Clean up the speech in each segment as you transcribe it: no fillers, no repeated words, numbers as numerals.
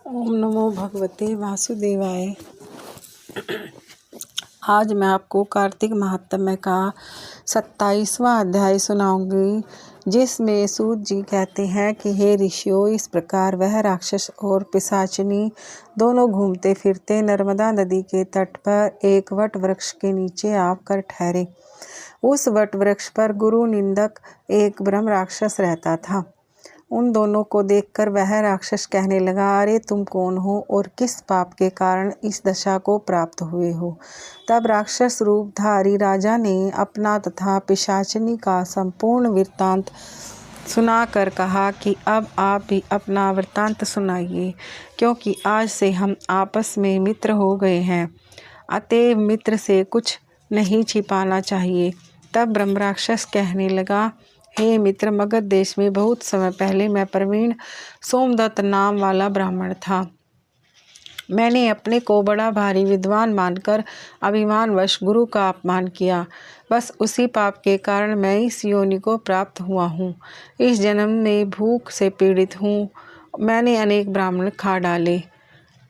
ओम नमो भगवते वासुदेवाय। आज मैं आपको कार्तिक महात्म्य का 27वां अध्याय सुनाऊंगी, जिसमें सूत जी कहते हैं कि हे ऋषियों, इस प्रकार वह राक्षस और पिशाचिनी दोनों घूमते फिरते नर्मदा नदी के तट पर एक वट वृक्ष के नीचे आकर ठहरे। उस वट वृक्ष पर गुरु निंदक एक ब्रह्म राक्षस रहता था। उन दोनों को देखकर वह राक्षस कहने लगा, अरे तुम कौन हो और किस पाप के कारण इस दशा को प्राप्त हुए हो। तब राक्षस रूपधारी राजा ने अपना तथा पिशाचिनी का संपूर्ण वृत्तांत सुनाकर कहा कि अब आप भी अपना वृत्तांत सुनाइए, क्योंकि आज से हम आपस में मित्र हो गए हैं, अतएव मित्र से कुछ नहीं छिपाना चाहिए। तब ब्रह्म राक्षस कहने लगा, हे मित्र, मगध देश में बहुत समय पहले मैं प्रवीण सोमदत्त नाम वाला ब्राह्मण था। मैंने अपने को बड़ा भारी विद्वान मानकर अभिमानवश गुरु का अपमान किया। बस उसी पाप के कारण मैं इस योनि को प्राप्त हुआ हूँ। इस जन्म में भूख से पीड़ित हूँ। मैंने अनेक ब्राह्मण खा डाले।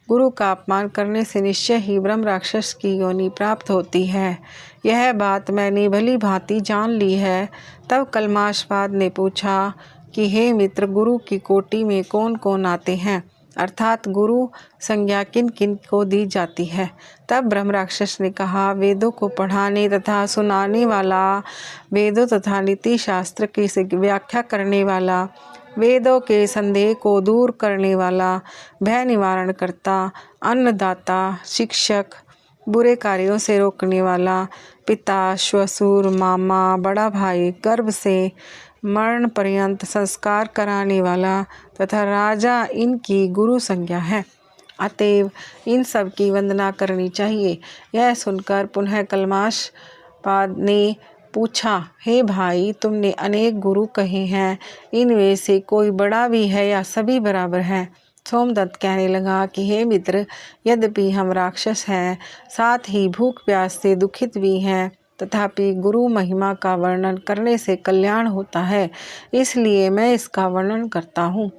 गुरु का अपमान करने से निश्चय ही ब्रह्म राक्षस की योनि प्राप्त होती है। यह बात मैंने भली भांति जान ली है। तब कलमाशपाद ने पूछा कि हे मित्र, गुरु की कोटि में कौन कौन आते हैं, अर्थात गुरु संज्ञा किन किन को दी जाती है। तब ब्रह्म राक्षस ने कहा, वेदों को पढ़ाने तथा सुनाने वाला, वेदों तथा नीति शास्त्र की व्याख्या करने वाला, वेदों के संदेह को दूर करने वाला, भय निवारण करता, अन्नदाता, शिक्षक, बुरे कार्यों से रोकने वाला, पिता, श्वशुर, मामा, बड़ा भाई, गर्भ से मरण पर्यंत संस्कार कराने वाला तथा राजा, इनकी गुरु संज्ञा है। अतएव इन सब की वंदना करनी चाहिए। यह सुनकर पुनः कलमाशपाद ने पूछा, हे भाई, तुमने अनेक गुरु कहे हैं, इनमें से कोई बड़ा भी है या सभी बराबर हैं। सोमदत्त कहने लगा कि हे मित्र, यद्यपि हम राक्षस हैं, साथ ही भूख प्यास से दुखित भी हैं, तथापि गुरु महिमा का वर्णन करने से कल्याण होता है, इसलिए मैं इसका वर्णन करता हूँ।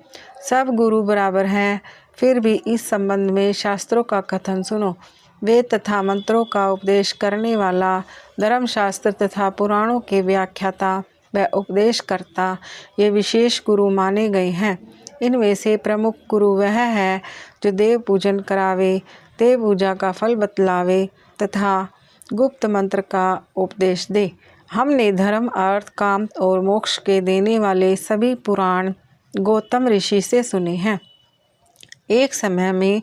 सब गुरु बराबर हैं, फिर भी इस संबंध में शास्त्रों का कथन सुनो। वेद तथा मंत्रों का उपदेश करने वाला, धर्मशास्त्र तथा पुराणों के व्याख्याता व उपदेशकर्ता, ये विशेष गुरु माने गए हैं। इनमें से प्रमुख गुरु वह है जो देव पूजन करावे, देव पूजा का फल बतलावे तथा गुप्त मंत्र का उपदेश दे। हमने धर्म, अर्थ, काम और मोक्ष के देने वाले सभी पुराण गौतम ऋषि से सुने हैं। एक समय में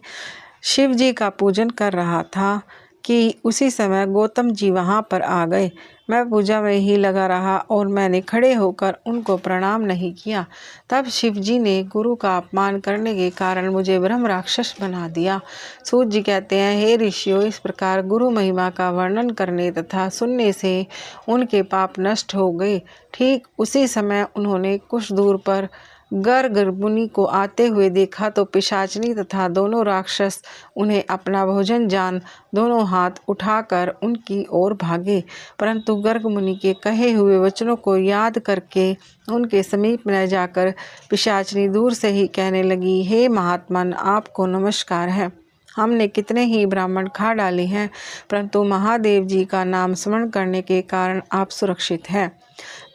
शिव जी का पूजन कर रहा था कि उसी समय गौतम जी वहाँ पर आ गए। मैं पूजा में ही लगा रहा और मैंने खड़े होकर उनको प्रणाम नहीं किया। तब शिव जी ने गुरु का अपमान करने के कारण मुझे ब्रह्म राक्षस बना दिया। सूत जी कहते हैं, हे ऋषियों, इस प्रकार गुरु महिमा का वर्णन करने तथा सुनने से उनके पाप नष्ट हो गए। ठीक उसी समय उन्होंने कुछ दूर पर गर्ग मुनि को आते हुए देखा तो पिशाचिनी तथा दोनों राक्षस उन्हें अपना भोजन जान दोनों हाथ उठाकर उनकी ओर भागे, परंतु गर्ग मुनि के कहे हुए वचनों को याद करके उनके समीप न जाकर पिशाचिनी दूर से ही कहने लगी, हे महात्मन, आपको नमस्कार है। हमने कितने ही ब्राह्मण खा डाले हैं, परंतु महादेव जी का नाम स्मरण करने के कारण आप सुरक्षित हैं।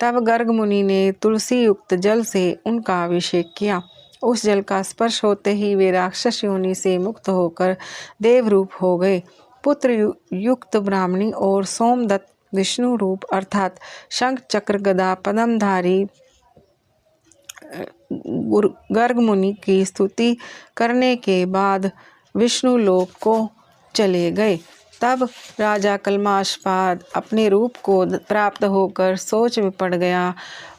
तब गर्ग मुनि ने तुलसी युक्त जल से उनका अभिषेक किया। उस जल का स्पर्श होते ही वे राक्षस योनि से मुक्त होकर देव रूप हो गए। पुत्र युक्त ब्राह्मणी और सोमदत्त विष्णु रूप अर्थात शंख चक्र गदा पद्मधारी गर्ग मुनि की स्तुति करने के बाद विष्णु लोक को चले गए। तब राजा कलमाशपाद अपने रूप को प्राप्त होकर सोच में पड़ गया।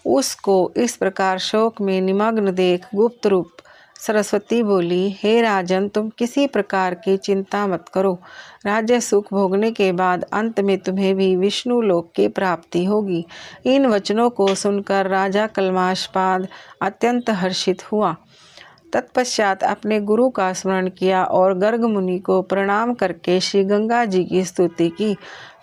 उसको इस प्रकार शोक में निमग्न देख गुप्त रूप सरस्वती बोली, हे राजन, तुम किसी प्रकार की चिंता मत करो। राज्य सुख भोगने के बाद अंत में तुम्हें भी विष्णु लोक की प्राप्ति होगी। इन वचनों को सुनकर राजा कलमाशपाद अत्यंत हर्षित हुआ। तत्पश्चात अपने गुरु का स्मरण किया और गर्ग मुनि को प्रणाम करके श्री गंगा जी की स्तुति की।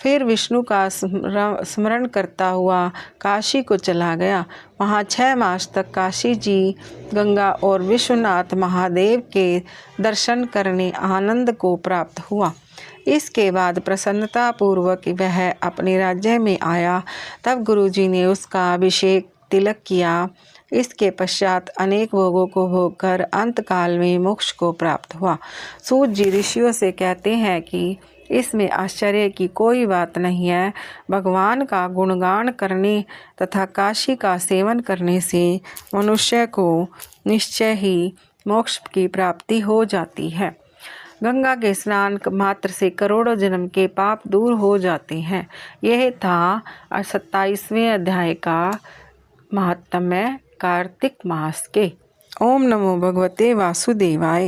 फिर विष्णु का स्मरण करता हुआ काशी को चला गया। वहाँ 6 मास तक काशी जी, गंगा और विश्वनाथ महादेव के दर्शन करने आनंद को प्राप्त हुआ। इसके बाद प्रसन्नता पूर्वक वह अपने राज्य में आया। तब गुरुजी ने उसका अभिषेक तिलक किया। इसके पश्चात अनेक भोगों को भोग कर अंतकाल में मोक्ष को प्राप्त हुआ। सूत जी ऋषियों से कहते हैं कि इसमें आश्चर्य की कोई बात नहीं है। भगवान का गुणगान करने तथा काशी का सेवन करने से मनुष्य को निश्चय ही मोक्ष की प्राप्ति हो जाती है। गंगा के स्नान मात्र से करोड़ों जन्म के पाप दूर हो जाते हैं। यह था 27वें अध्याय का महात्म्य कार्तिक मास के। ओम नमो भगवते वासुदेवाय।